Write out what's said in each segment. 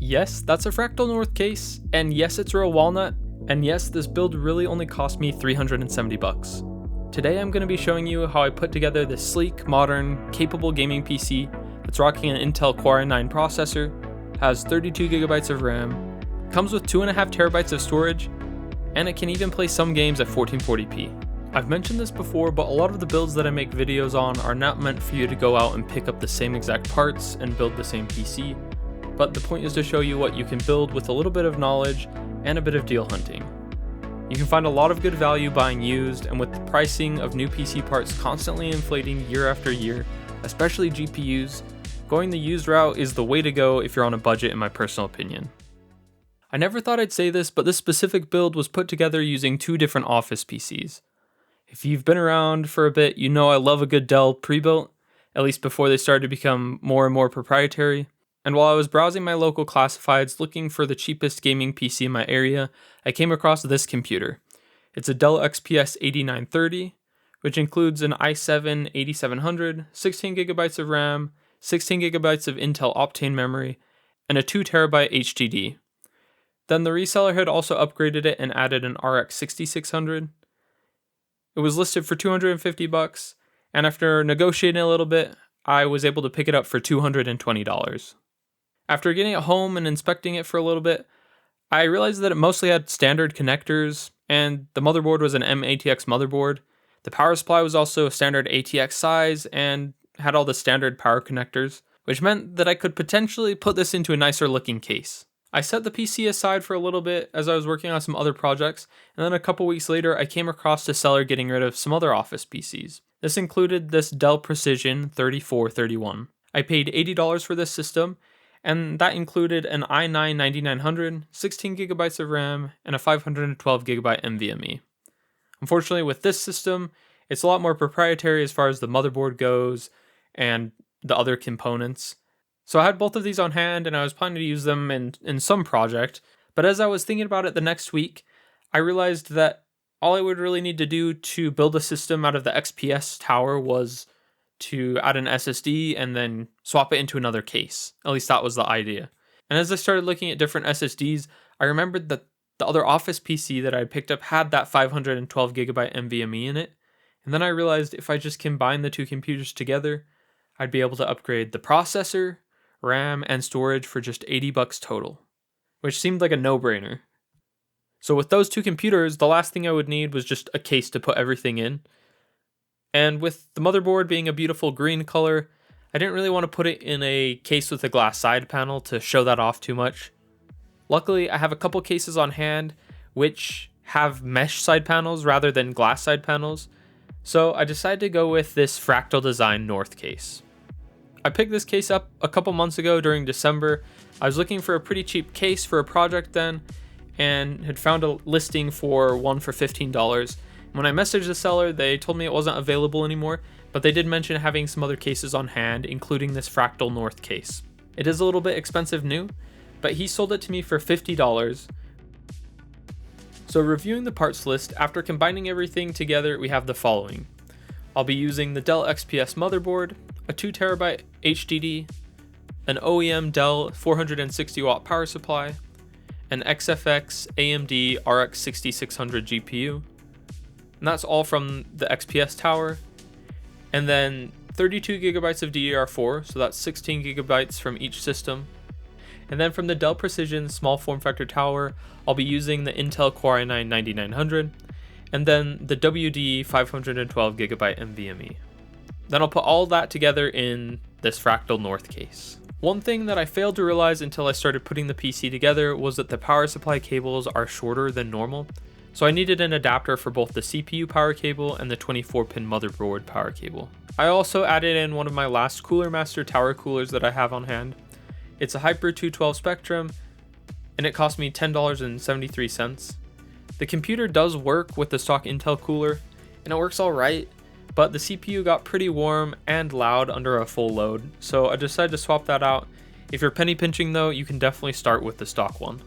Yes, that's a Fractal North case, and yes, it's real walnut, and yes, this build really only cost me $370. Today I'm going to be showing you how I put together this sleek, modern, capable gaming PC that's rocking an Intel Core i9 processor, has 32GB of RAM, comes with 2.5 terabytes of storage, and it can even play some games at 1440p. I've mentioned this before, but a lot of the builds that I make videos on are not meant for you to go out and pick up the same exact parts and build the same PC, but the point is to show you what you can build with a little bit of knowledge and a bit of deal hunting. You can find a lot of good value buying used, and with the pricing of new PC parts constantly inflating year after year, especially GPUs, going the used route is the way to go if you're on a budget in my personal opinion. I never thought I'd say this, but this specific build was put together using two different office PCs. If you've been around for a bit, you know I love a good Dell pre-built, at least before they started to become more and more proprietary. And while I was browsing my local classifieds looking for the cheapest gaming PC in my area, I came across this computer. It's a Dell XPS 8930, which includes an i7 8700, 16GB of RAM, 16GB of Intel Optane memory, and a 2TB HDD. Then the reseller had also upgraded it and added an RX 6600. It was listed for $250, and after negotiating a little bit, I was able to pick it up for $220. After getting it home and inspecting it for a little bit, I realized that it mostly had standard connectors, and the motherboard was an M-ATX motherboard. The power supply was also a standard ATX size and had all the standard power connectors, which meant that I could potentially put this into a nicer looking case. I set the PC aside for a little bit as I was working on some other projects, and then a couple weeks later I came across the seller getting rid of some other office PCs. This included this Dell Precision 3431. I paid $80 for this system, and that included an i9 9900, 16GB of RAM, and a 512GB NVMe. Unfortunately, with this system, it's a lot more proprietary as far as the motherboard goes and the other components. So I had both of these on hand, and I was planning to use them in some project, but as I was thinking about it the next week, I realized that all I would really need to do to build a system out of the XPS tower was to add an SSD and then swap it into another case. At least that was the idea. And as I started looking at different SSDs, I remembered that the other Office PC that I picked up had that 512GB NVMe in it, and then I realized if I just combine the two computers together, I'd be able to upgrade the processor, RAM, and storage for just $80 total, which seemed like a no-brainer. So with those two computers, the last thing I would need was just a case to put everything in. And with the motherboard being a beautiful green color, I didn't really want to put it in a case with a glass side panel to show that off too much. Luckily, I have a couple cases on hand which have mesh side panels rather than glass side panels, so I decided to go with this Fractal Design North case. I picked this case up a couple months ago during December. I was looking for a pretty cheap case for a project then, and had found a listing for one for $15. When I messaged the seller, they told me it wasn't available anymore, but they did mention having some other cases on hand, including this Fractal North case. It is a little bit expensive new, but he sold it to me for $50. So reviewing the parts list, after combining everything together, we have the following. I'll be using the Dell XPS motherboard, a 2TB HDD, an OEM Dell 460W power supply, an XFX AMD RX 6600 GPU, and that's all from the XPS tower, and then 32GB of DDR4, so that's 16GB from each system. And then from the Dell Precision small form factor tower, I'll be using the Intel Core i9 9900, and then the WD 512GB NVMe. Then I'll put all that together in this Fractal North case. One thing that I failed to realize until I started putting the PC together was that the power supply cables are shorter than normal, so I needed an adapter for both the CPU power cable and the 24-pin motherboard power cable. I also added in one of my last Cooler Master tower coolers that I have on hand. It's a Hyper 212 Spectrum, and it cost me $10.73. The computer does work with the stock Intel cooler, and it works alright, but the CPU got pretty warm and loud under a full load, so I decided to swap that out. If you're penny pinching though, you can definitely start with the stock one.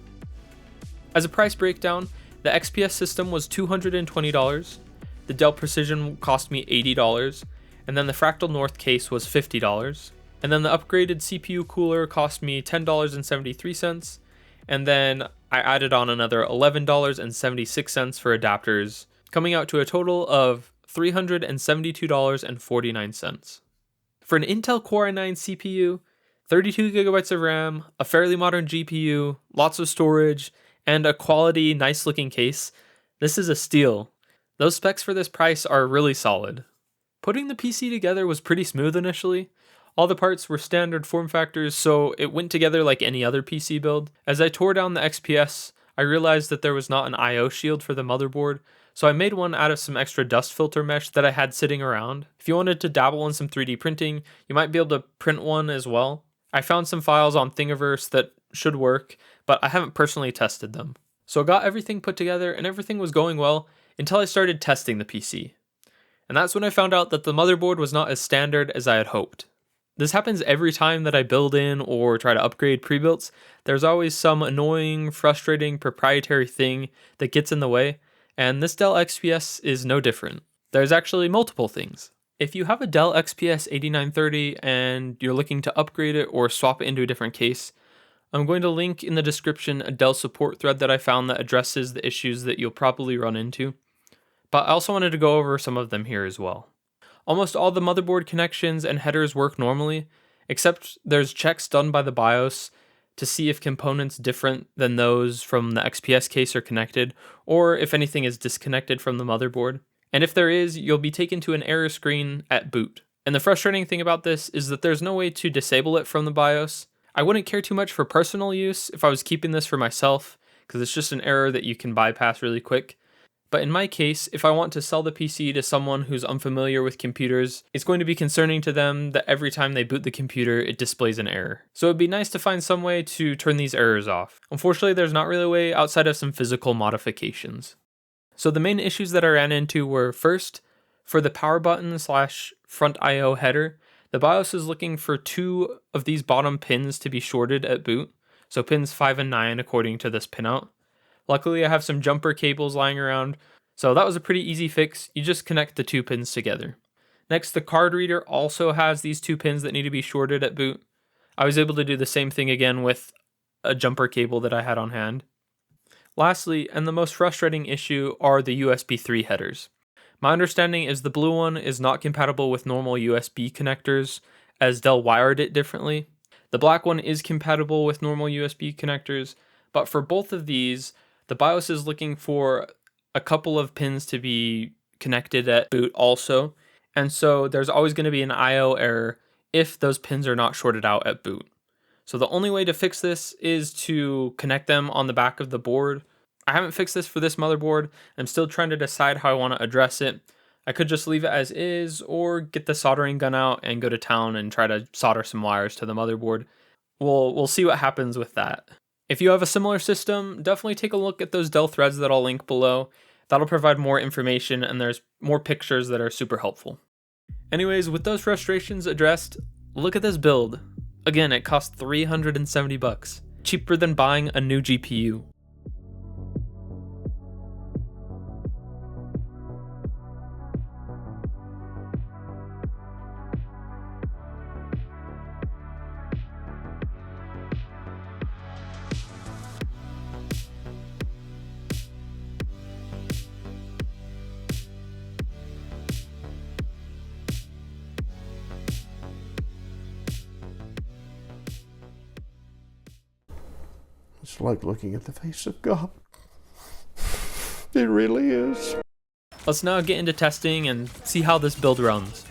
As a price breakdown, the XPS system was $220, the Dell Precision cost me $80, and then the Fractal North case was $50. And then the upgraded CPU cooler cost me $10.73, and then I added on another $11.76 for adapters, coming out to a total of $372.49. For an Intel Core i9 CPU, 32 gigabytes of RAM, a fairly modern GPU, lots of storage, and a quality, nice looking case, this is a steal. Those specs for this price are really solid. Putting the PC together was pretty smooth initially. All the parts were standard form factors, so it went together like any other PC build. As I tore down the XPS, I realized that there was not an I/O shield for the motherboard, so I made one out of some extra dust filter mesh that I had sitting around. If you wanted to dabble in some 3D printing, you might be able to print one as well. I found some files on Thingiverse that should work, but I haven't personally tested them. So I got everything put together and everything was going well until I started testing the PC. And that's when I found out that the motherboard was not as standard as I had hoped. This happens every time that I build in or try to upgrade pre-builts. There's always some annoying, frustrating proprietary thing that gets in the way, and this Dell XPS is no different. There's actually multiple things. If you have a Dell XPS 8930 and you're looking to upgrade it or swap it into a different case, I'm going to link in the description a Dell support thread that I found that addresses the issues that you'll probably run into. But I also wanted to go over some of them here as well. Almost all the motherboard connections and headers work normally, except there's checks done by the BIOS to see if components different than those from the XPS case are connected, or if anything is disconnected from the motherboard. And if there is, you'll be taken to an error screen at boot. And the frustrating thing about this is that there's no way to disable it from the BIOS. I wouldn't care too much for personal use if I was keeping this for myself, because it's just an error that you can bypass really quick. But in my case, if I want to sell the PC to someone who's unfamiliar with computers, it's going to be concerning to them that every time they boot the computer, it displays an error. So it'd be nice to find some way to turn these errors off. Unfortunately, there's not really a way outside of some physical modifications. So the main issues that I ran into were, first, for the power button / front I/O header, the BIOS is looking for 2 of these bottom pins to be shorted at boot, so pins 5 and 9 according to this pinout. Luckily, I have some jumper cables lying around, so that was a pretty easy fix. You just connect the 2 pins together. Next, the card reader also has these 2 pins that need to be shorted at boot. I was able to do the same thing again with a jumper cable that I had on hand. Lastly, and the most frustrating issue, are the USB 3 headers. My understanding is the blue one is not compatible with normal USB connectors, as Dell wired it differently. The black one is compatible with normal USB connectors, but for both of these, the BIOS is looking for a couple of pins to be connected at boot also, and so there's always going to be an I/O error if those pins are not shorted out at boot. So the only way to fix this is to connect them on the back of the board. I haven't fixed this for this motherboard. I'm still trying to decide how I want to address it. I could just leave it as is, or get the soldering gun out and go to town and try to solder some wires to the motherboard. We'll see what happens with that. If you have a similar system, definitely take a look at those Dell threads that I'll link below. That'll provide more information, and there's more pictures that are super helpful. Anyways, with those frustrations addressed, look at this build. Again, it cost $370, cheaper than buying a new GPU. It's like looking at the face of God. It really is. Let's now get into testing and see how this build runs.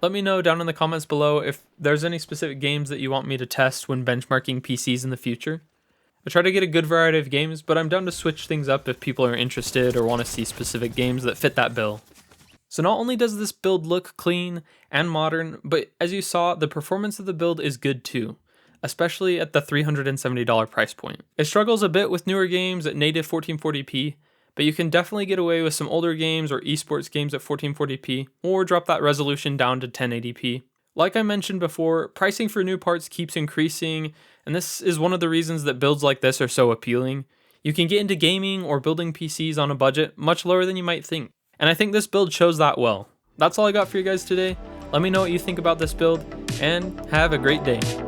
Let me know down in the comments below if there's any specific games that you want me to test when benchmarking PCs in the future. I try to get a good variety of games, but I'm down to switch things up if people are interested or want to see specific games that fit that bill. So not only does this build look clean and modern, but as you saw, the performance of the build is good too, especially at the $370 price point. It struggles a bit with newer games at native 1440p, but you can definitely get away with some older games or esports games at 1440p, or drop that resolution down to 1080p. Like I mentioned before, pricing for new parts keeps increasing, and this is one of the reasons that builds like this are so appealing. You can get into gaming or building PCs on a budget much lower than you might think, and I think this build shows that well. That's all I got for you guys today. Let me know what you think about this build, and have a great day.